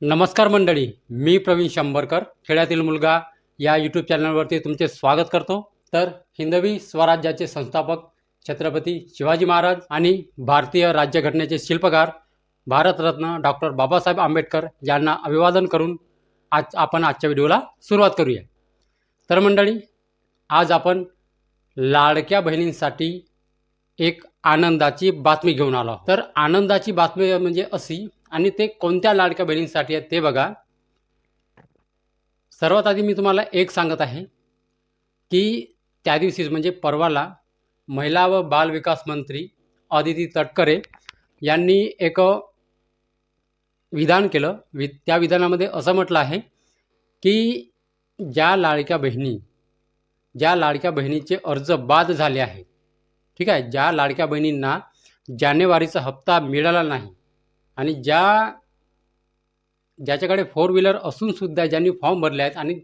नमस्कार मंडळी, मी प्रवीण शंभरकर खेड्यातील मुलगा या यूट्यूब चॅनलवरती तुमचे स्वागत करतो। तर हिंदवी स्वराज्याचे संस्थापक छत्रपती शिवाजी महाराज आणि भारतीय राज्यघटनेचे शिल्पकार भारतरत्न डॉक्टर बाबासाहेब आंबेडकर यांना अभिवादन करून आपण आजच्या व्हिडिओला सुरुवात करूया। तर मंडळी, आज आपण लाडक्या बहिणींसाठी एक आनंदाची बातमी घेऊन आलो। तर आनंदाची बातमी म्हणजे अशी, आणि ते कोणत्या लाडक्या बहिणींसाठी आहे ते बघा। सर्वात आधी मी तुम्हाला एक सांगत आहे की त्या दिवशीच म्हणजे परवाला महिला व बाल विकास मंत्री अदिती तटकरे यांनी एक विधान केलं। त्या विधानामध्ये असं म्हटलं आहे की ज्या लाडक्या बहिणीचे अर्ज बाद झाले आहे, ठीक आहे, ज्या लाडक्या बहिणींना जानेवारीचा हप्ता मिळाला नाही आणि ज्याच्याकडे 4 व्हीलर असून सुद्धा ज्यांनी फॉर्म भरले आहेत आणि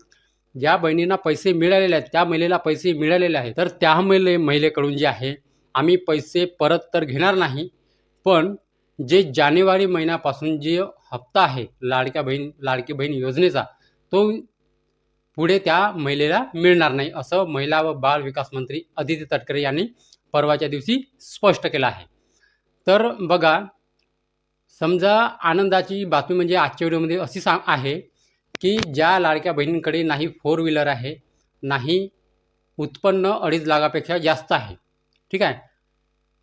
ज्या बहिणींना पैसे मिळालेले आहेत, त्या महिलेला पैसे मिळालेले आहेत, तर त्या महिलेकडून जे आहे आम्ही पैसे परत तर घेणार नाही, पण जे जानेवारी महिन्यापासून जे हप्ता आहे लाडकी बहीण योजनेचा, तो पुढे त्या महिलेला मिळणार नाही, असं महिला व बाल विकास मंत्री अदिती तटकरे यांनी परवाच्या दिवशी स्पष्ट केलं आहे। तर बघा, समजा आनंदाची बातमी म्हणजे आजच्या व्हिडिओमध्ये अशी आहे की ज्या लाडक्या बहिणींकडे नाही 4 व्हीलर आहे, नाही उत्पन्न 2.5 लाखापेक्षा जास्त आहे, ठीक आहे,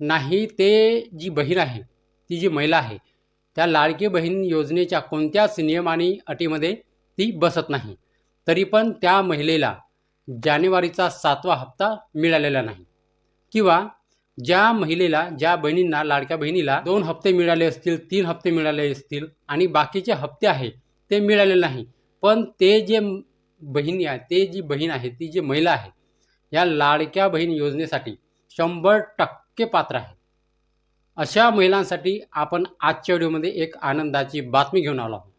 नाही ते जी बहीण आहे, ती जी महिला आहे, त्या लाडकी बहीण योजनेच्या कोणत्याच नियम आणि अटीमध्ये ती बसत नाही, तरी पण त्या महिलेला जानेवारीचा 7वा हप्ता मिळालेला नाही, किंवा ज्या बहिणींना लाडक्या बहिणीला 2 हप्ते मिळाले असतील, 3 हप्ते मिळाले असतील आणि बाकीचे हप्ते आहे ते मिळाले नाही, पण ते जे बहिणी आहे, ती जी महिला आहे, या लाडक्या बहीण योजनेसाठी 100% पात्र आहे। अशा महिलांसाठी आपण आजच्या व्हिडिओमध्ये एक आनंदाची बातमी घेऊन आलो आहोत।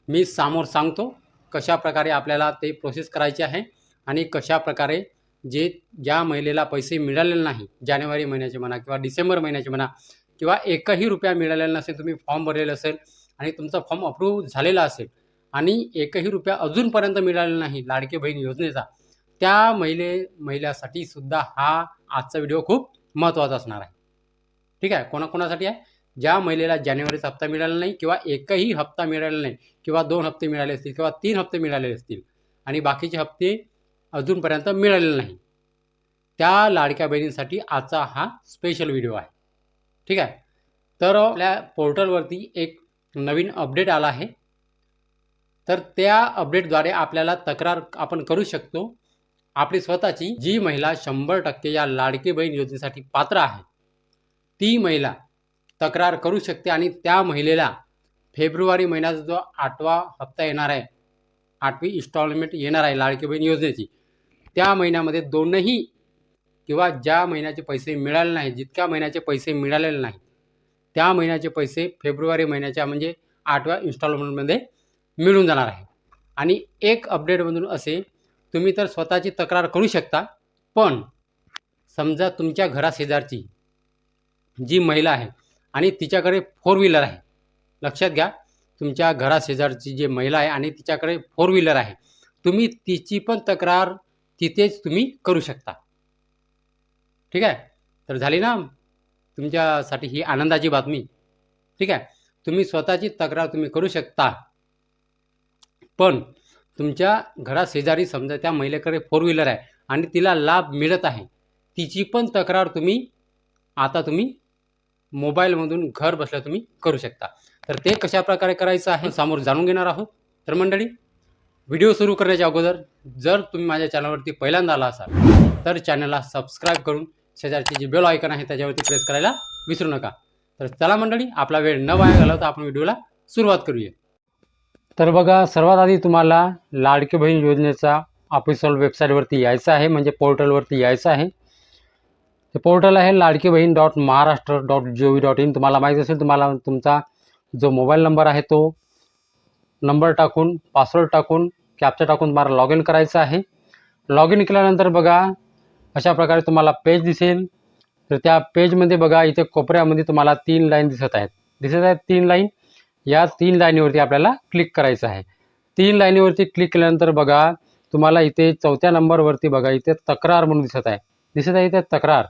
मी समोर सांगतो कशा प्रकारे आपल्याला ते प्रोसेस करायची आहे आणि कशा प्रकारे ज्या महिलेला पैसे मिळालेले नाही, जानेवारी महिन्याचे म्हणा किंवा डिसेंबर महिन्याचे म्हणा, किंवा एकही रुपया मिळालेला नसेल, तुम्ही फॉर्म भरलेला असेल आणि तुमचा फॉर्म अप्रूव्ह झालेला असेल आणि एकही रुपया अजूनपर्यंत मिळालेला नाही लाडकी बहीण योजनेचा, त्या महिलासाठी सुद्धा हा आजचा व्हिडिओ खूप महत्त्वाचा असणार आहे, ठीक आहे। कोणाकोणासाठी आहे? ज्या महिलेला जानेवारीचा हप्ता मिळाला नाही, किंवा एकही हप्ता मिळालेला नाही, किंवा 2 हप्ते मिळाले असतील, किंवा 3 हप्ते मिळाले असतील आणि बाकीचे हप्ते अजूनपर्यंत मिळालेले नाही, त्या लाडक्या बहिणींसाठी आजचा हा स्पेशल व्हिडिओ आहे, ठीक आहे। तर आपल्या पोर्टलवरती एक नवीन अपडेट आला आहे, तर त्या अपडेटद्वारे आपल्याला तक्रार आपण करू शकतो। आपली स्वतःची जी महिला 100% या लाडकी बहीण योजनेसाठी पात्र आहे, ती महिला तक्रार करू शकते आणि त्या महिलेला फेब्रुवारी महिन्याचा जो 8वा हप्ता येणार आहे, 8वी इन्स्टॉलमेंट येणार आहे लाडकी बहीण योजनेची, त्या महिन्यामध्ये दोनही किंवा ज्या महिन्याचे पैसे मिळाले नाही, जितक्या महिन्याचे पैसे मिळालेले नाही, त्या महिन्याचे पैसे फेब्रुवारी महिन्याच्या म्हणजे 8व्या इन्स्टॉलमेंटमध्ये मिळून जाणार आहे। आणि एक अपडेटमधून असे, तुम्ही तर स्वतःची तक्रार करू शकता, पण समजा तुमच्या घराशेजारची जी महिला आहे आणि तिच्याकडे 4 व्हीलर आहे, लक्षात घ्या, तुमच्या घराशेजारची जी महिला आहे आणि तिच्याकडे 4 व्हीलर आहे, तुम्ही तिची पण तक्रार तिथेच तुम्ही करू शकता, ठीक आहे। तर झाली ना तुमच्यासाठी ही आनंदाची बातमी, ठीक आहे। तुम्ही स्वतःची तक्रार तुम्ही करू शकता, पण तुमच्या घराशेजारी समजा त्या महिलेकडे 4 व्हीलर आहे आणि तिला लाभ मिळत आहे, तिची पण तक्रार आता तुम्ही मोबाईलमधून घर बसल्या तुम्ही करू शकता। तर ते कशा प्रकारे करायचं आहे समोर जाणून घेणार आहोत। तर मंडळी, व्हिडिओ सुरू करण्याच्या अगोदर जर तुम्ही माझ्या चॅनलवरती पहिल्यांदा आला असाल तर चॅनलला सबस्क्राईब करून शेजारची जी बेल आयकॉन आहे त्याच्यावरती प्रेस करायला विसरू नका। तर चला मंडळी, आपला वेळ न वाया घालवता आपण व्हिडिओला सुरुवात करूया। तर बघा, सर्वात आधी तुम्हाला लाडकी बहीण योजनेचा ऑफिशियल वेबसाईटवरती यायचं आहे, म्हणजे पोर्टलवरती यायचं आहे। ते पोर्टल आहे ladkibaheen.maharashtra.gov.in। तुम्हाला माहीत असेल, तुम्हाला तुमचा जो मोबाईल नंबर आहे तो नंबर टाकून, पासवर्ड टाकून, कॅप्चा टाकून तुम्हाला लॉग इन करायचं आहे। लॉग इन केल्यानंतर बघा अशा प्रकारे तुम्हाला पेज दिसेल। तर त्या पेजमध्ये बघा, इथे कोपऱ्यामध्ये तुम्हाला 3 लाईन दिसत आहेत 3 लाईन। या 3 लाईनीवरती आपल्याला क्लिक करायचं आहे. 3 लाईनीवरती क्लिक केल्यानंतर बघा तुम्हाला इथे 4थ्या नंबरवरती बघा इथे तक्रार म्हणून दिसत आहे इथे तक्रार.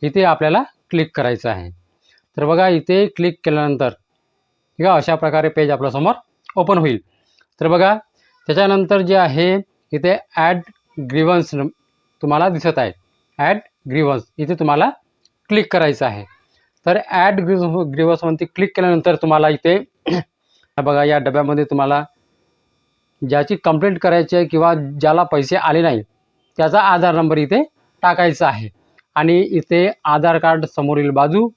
इथे आपल्याला क्लिक करायचं आहे. तर बघा इथे क्लिक केल्यानंतर ठीक आहे अशा प्रकारे पेज आपल्यासमोर ओपन होईल. तर बघा त्याच्यानंतर जे आहे इथे ॲड ग्रीव्हन्स तुम्हाला दिसत आहे. ॲड ग्रीव्हन्स इथे तुम्हाला क्लिक करायचं आहे. तर ॲड ग्रीव्हन्सवरती क्लिक केल्यानंतर तुम्हाला इथे बघा या डब्यामध्ये तुम्हाला ज्याची कंप्लेंट करायची आहे किंवा ज्याला पैसे आले नाही त्याचा आधार नंबर इथे टाकायचा आहे. आणि इथे आधार कार्ड समोरील बाजू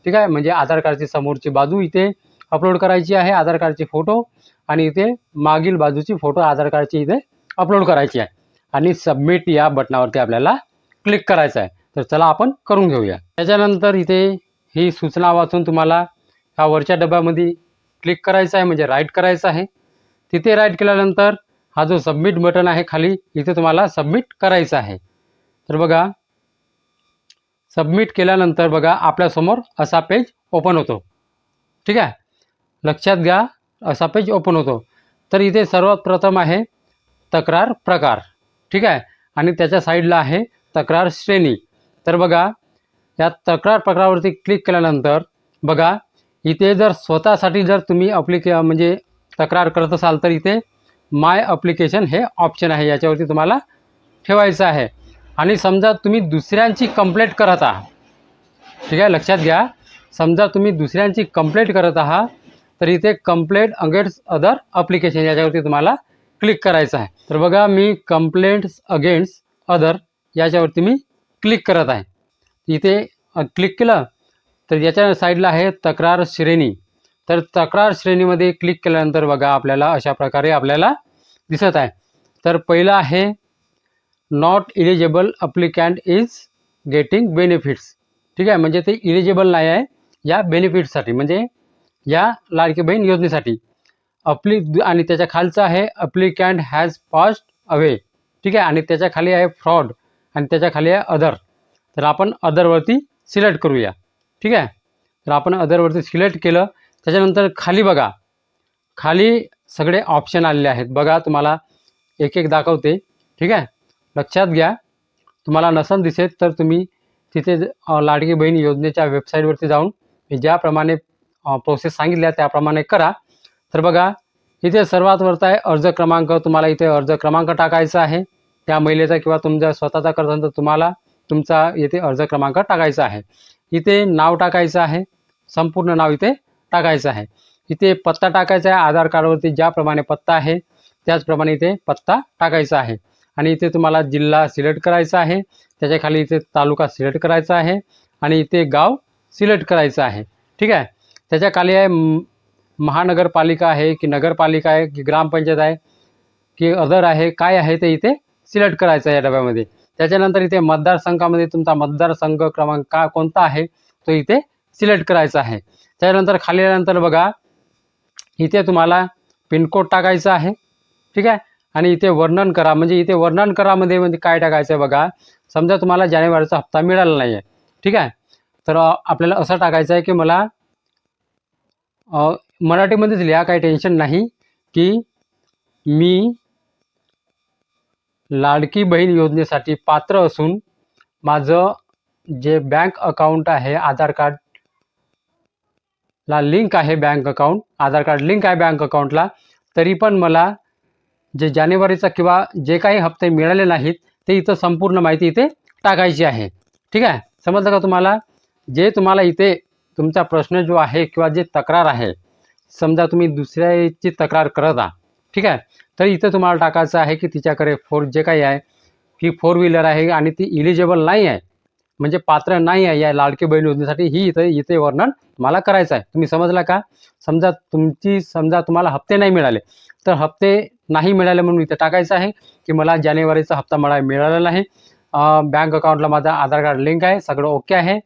ठीक आहे म्हणजे आधार कार्डची समोरची बाजू इथे अपलोड करायची आहे. आधार कार्डचे फोटो आणि इथे मागील बाजूची फोटो आधार कार्डची इथे अपलोड करायची आहे. आणि सबमिट या बटनावरती आपल्याला क्लिक करायचं आहे. तर चला आपण करून घेऊया. त्याच्यानंतर इथे ही सूचना वाचून तुम्हाला ह्या वरच्या डब्यामध्ये क्लिक करायचं आहे म्हणजे राईट करायचं आहे. तिथे राईट केल्यानंतर हा जो सबमिट बटन आहे खाली इथे तुम्हाला सबमिट करायचं आहे. तर बघा सबमिट केल्यानंतर बघा आपल्यासमोर असा पेज ओपन होतो. ठीक आहे लक्षात घ्या असा पेज ओपन होतो. तर इथे सर्वात प्रथम आहे तक्रार प्रकार ठीक आहे आणि त्याच्या साईडला आहे तक्रार श्रेणी. तर बघा या तक्रार प्रकारावरती क्लिक केल्यानंतर बघा इथे जर स्वतःसाठी जर तुम्ही म्हणजे तक्रार करत असाल तर इथे माय ॲप्लिकेशन हे ऑप्शन आहे याच्यावरती तुम्हाला ठेवायचं आहे. आणि समजा तुम्ही दुसऱ्यांची कंप्लेंट करत आहात ठीक आहे लक्षात घ्या समजा तुम्ही दुसऱ्यांची कंप्लेंट करत आहात तर इथे कंप्लेंट अगेन्स्ट अदर ॲप्लिकेशन याच्यावरती तुम्हाला क्लिक करायचं आहे. तर बघा मी कंप्लेंट्स अगेन्स्ट अदर याच्यावरती मी क्लिक करत आहे. इथे क्लिक केलं तर याच्या साईडला आहे तक्रार श्रेणी. तर तक्रार श्रेणीमध्ये क्लिक केल्यानंतर बघा आपल्याला अशा प्रकारे आपल्याला दिसत आहे. तर पहिलं आहे not eligible applicant is getting benefits ठीक आहे म्हणजे ते इलिजिबल नाही आहे या बेनिफिट्ससाठी म्हणजे या लाडकी बहीण योजनेसाठी. आणि त्याच्या खालचं आहे अप्लिकँट हॅज पास्ड अवे ठीक आहे आणि त्याच्या खाली आहे फ्रॉड आणि त्याच्या खाली आहे अदर. तर आपण अदरवरती सिलेक्ट करूया ठीक आहे. तर आपण अदरवरती सिलेक्ट केलं त्याच्यानंतर खाली बघा खाली सगळे ऑप्शन आलेले आहेत. बघा तुम्हाला एक एक दाखवते ठीक आहे लक्षात घ्या. तुम्हाला नसन दिसेल तर तुम्ही तिथे लाडकी बहीण योजनेच्या वेबसाईटवरती जाऊन ज्याप्रमाणे प्रोसेस सांगितल्या त्याप्रमाणे करा. तर बघा इथे सर्वात वरती आहे अर्ज क्रमांक. तुम्हाला इथे अर्ज क्रमांक टाकायचा आहे त्या महिलेचा किंवा तुमचा स्वतःचा करत असाल तर तुम्हाला तुमचा इथे अर्ज क्रमांक टाकायचा आहे. इथे नाव टाकायचं आहे संपूर्ण नाव इथे टाकायचं आहे. इथे पत्ता टाकायचा आहे आधार कार्डवरती ज्याप्रमाणे पत्ता आहे त्याचप्रमाणे इथे पत्ता टाकायचा आहे. आणि इथे तुम्हाला जिल्हा सिलेक्ट करायचा आहे त्याच्या खाली इथे तालुका सिलेक्ट करायचा आहे आणि इथे गाव सिलेक्ट करायचं आहे ठीक आहे. त्याच्या खाली आहे महानगरपालिका आहे की नगरपालिका आहे की ग्रामपंचायत आहे की अदर आहे काय आहे ते इथे सिलेक्ट करायचं आहे या डब्यामध्ये. त्याच्यानंतर इथे मतदारसंघामध्ये तुमचा मतदारसंघ क्रमांक कोणता आहे तो इथे सिलेक्ट करायचा आहे. त्याच्यानंतर खाली आल्यानंतर बघा इथे तुम्हाला पिनकोड टाकायचा आहे ठीक आहे. आणि इथे वर्णन करा म्हणजे इथे वर्णन करामध्ये म्हणजे काय टाकायचं आहे बघा समजा तुम्हाला जानेवारीचा हप्ता मिळाला नाही आहे ठीक आहे. तर आपल्याला असं टाकायचं आहे की मला मराठीमध्येच लिहा काही टेन्शन नाही की मी लाडकी बहीण योजनेसाठी पात्र असून माझं जे बँक अकाउंट आहे आधार कार्डला लिंक आहे बँक अकाउंट आधार कार्ड लिंक आहे बँक अकाउंटला तरी पण मला जे जानेवारीचा किंवा जे काही हप्ते मिळाले नाहीत ते इथं संपूर्ण माहिती इथे टाकायची आहे ठीक आहे. समजलं का तुम्हाला. जे तुम्हाला इथे तुमचा प्रश्न जो आहे किंवा जे तक्रार आहे समजा तुम्ही दुसऱ्याची तक्रार करत आहात ठीक आहे तर इथं तुम्हाला टाकायचं आहे की तिच्याकडे जे काही आहे की 4 व्हीलर आहे आणि ती इलिजिबल नाही आहे म्हणजे पात्र नाही आहे या लाडकी बहीण योजनेसाठी ही इथे वर्णन मला करायचं आहे. तुम्ही समजला का. समजा तुम्हाला हप्ते नाही मिळाले तर हप्ते नाही मिळाले म्हणून इथे टाकायचं आहे की मला जानेवारीचा हप्ता मिळाला नाही बँक अकाउंटला माझा आधार कार्ड लिंक आहे सगळं ओके आहे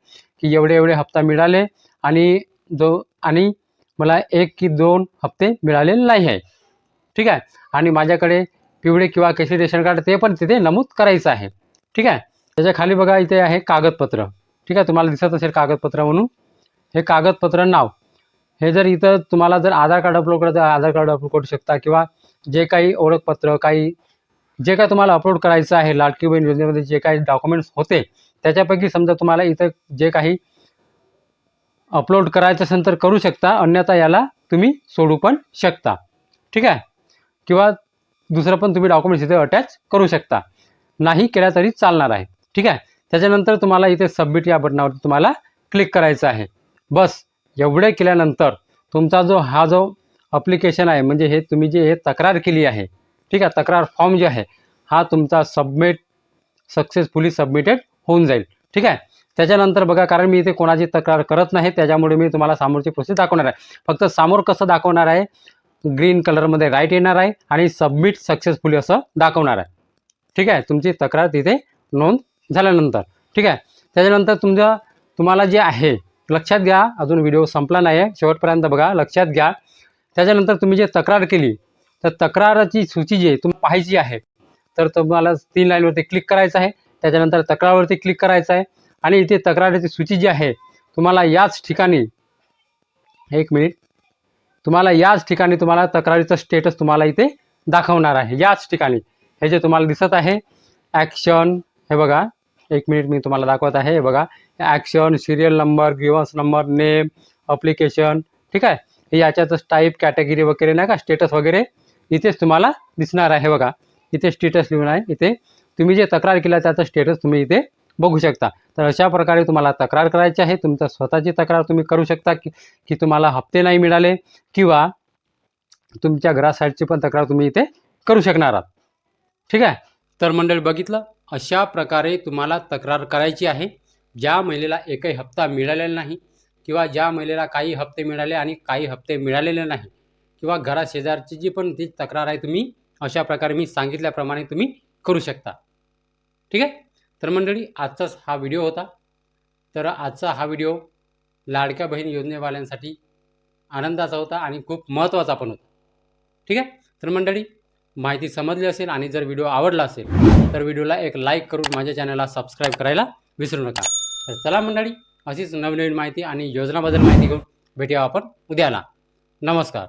की एवढे हप्ता मिळाले आणि मला 1 की 2 हप्ते मिळालेले नाही आहे ठीक आहे. आणि माझ्याकडे पिवळे किंवा केशरी रेशन कार्ड ते पण तिथे नमूद करायचं आहे ठीक आहे. त्याच्या खाली बघा इथे आहे कागदपत्र ठीक आहे तुम्हाला दिसत असेल कागदपत्र म्हणून हे कागदपत्र नाव हे जर इथं तुम्हाला जर आधार कार्ड अपलोड करायचं आधार कार्ड अपलोड करू शकता, किंवा जे काही ओळखपत्र काही जे काही तुम्हाला अपलोड करायचं आहे लाडकी बहीण योजनेमध्ये जे काही डॉक्युमेंट्स होते त्याच्यापैकी समजा तुम्हाला इथं जे काही अपलोड करायचं असेल तर करू शकता, अन्यथा याला तुम्ही सोडू पण शकता. ठीक आहे. किंवा दुसरं पण तुम्ही डॉक्युमेंट्स इथे अटॅच करू शकता, नाही केला तरी चालणार आहे. ठीक आहे. त्याच्यानंतर तुम्हाला इथे सबमिट या बटनावर तुम्हाला क्लिक करायचं आहे. बस एवढे केल्यानंतर तुमचा जो ॲप्लिकेशन आहे, म्हणजे हे तुम्ही जे हे तक्रार केली आहे, ठीक आहे, तक्रार फॉर्म जे आहे हा तुमचा सक्सेसफुली सबमिटेड होऊन जाईल. ठीक आहे. त्याच्यानंतर बघा, कारण मी इथे कोणाची तक्रार करत नाही त्याच्यामुळे मी तुम्हाला समोरची प्रोसेस दाखवणार आहे. फक्त समोर कसं दाखवणार आहे, ग्रीन कलरमध्ये राईट येणार आहे आणि सबमिट सक्सेसफुली असं दाखवणार आहे. ठीक आहे. तुमची तक्रार तिथे नोंद झाल्यानंतर. ठीक आहे. त्याच्यानंतर तुम्हाला जे आहे लक्षात घ्या, अजून व्हिडिओ संपला नाही आहे, शेवटपर्यंत बघा, लक्षात घ्या. त्याच्यानंतर तुम्ही जे तक्रार केली तर तक्राराची सूची जी तुम्ही पाहायची आहे, तर तुम्हाला 3 लाईनवरती क्लिक करायचं आहे. त्याच्यानंतर तक्रारवरती क्लिक करायचं आहे आणि इथे तक्राराची सूची जी आहे तुम्हाला याच ठिकाणी, एक मिनिट, तुम्हाला तक्रारीचं स्टेटस तुम्हाला इथे दाखवणार आहे. याच ठिकाणी हे जे तुम्हाला दिसत आहे ॲक्शन, हे बघा, एक मिनिट मी तुम्हाला दाखवत आहे. हे बघा, action, serial number, grievance number, name, application. ठीक आहे. हे याच्यातच टाईप, कॅटेगरी वगैरे नाही का, स्टेटस वगैरे इथेच तुम्हाला दिसणार आहे. बघा, इथे स्टेटस लिहून आहे. इथे तुम्ही जे तक्रार केला त्याचं स्टेटस तुम्ही इथे बघू शकता. तर अशा प्रकारे तुम्हाला तक्रार करायची आहे. तुमचं स्वतःची तक्रार तुम्ही करू शकता की तुम्हाला हप्ते नाही मिळाले, किंवा तुमच्या घरासाईडची पण तक्रार तुम्ही इथे करू शकणार आहात. ठीक आहे. तर मंडळी बघितलं, अशा प्रकारे तुम्हाला तक्रार करायची आहे. ज्या महिलेला एकही हप्ता मिळालेला नाही, किंवा ज्या महिलेला काही हप्ते मिळाले आणि काही हप्ते मिळालेले नाही, किंवा घराशेजारची जी पण ती तक्रार आहे, तुम्ही अशा प्रकारे मी सांगितल्याप्रमाणे तुम्ही करू शकता. ठीक आहे. तर मंडळी, आजचाच हा व्हिडिओ होता. तर आजचा हा व्हिडिओ लाडक्या बहीण योजनेवाल्यांसाठी आनंदाचा होता आणि खूप महत्त्वाचा पण होता. ठीक आहे. तर मंडळी, माहिती समजली असेल आणि जर व्हिडिओ आवडला असेल तर व्हिडिओला एक लाईक करून माझ्या चॅनलला सबस्क्राईब करायला विसरू नका. तर चला मंडळी, अशीच नवनवीन माहिती आणि योजनाबद्दल माहिती घेऊन भेटूया आपण उद्याला. नमस्कार.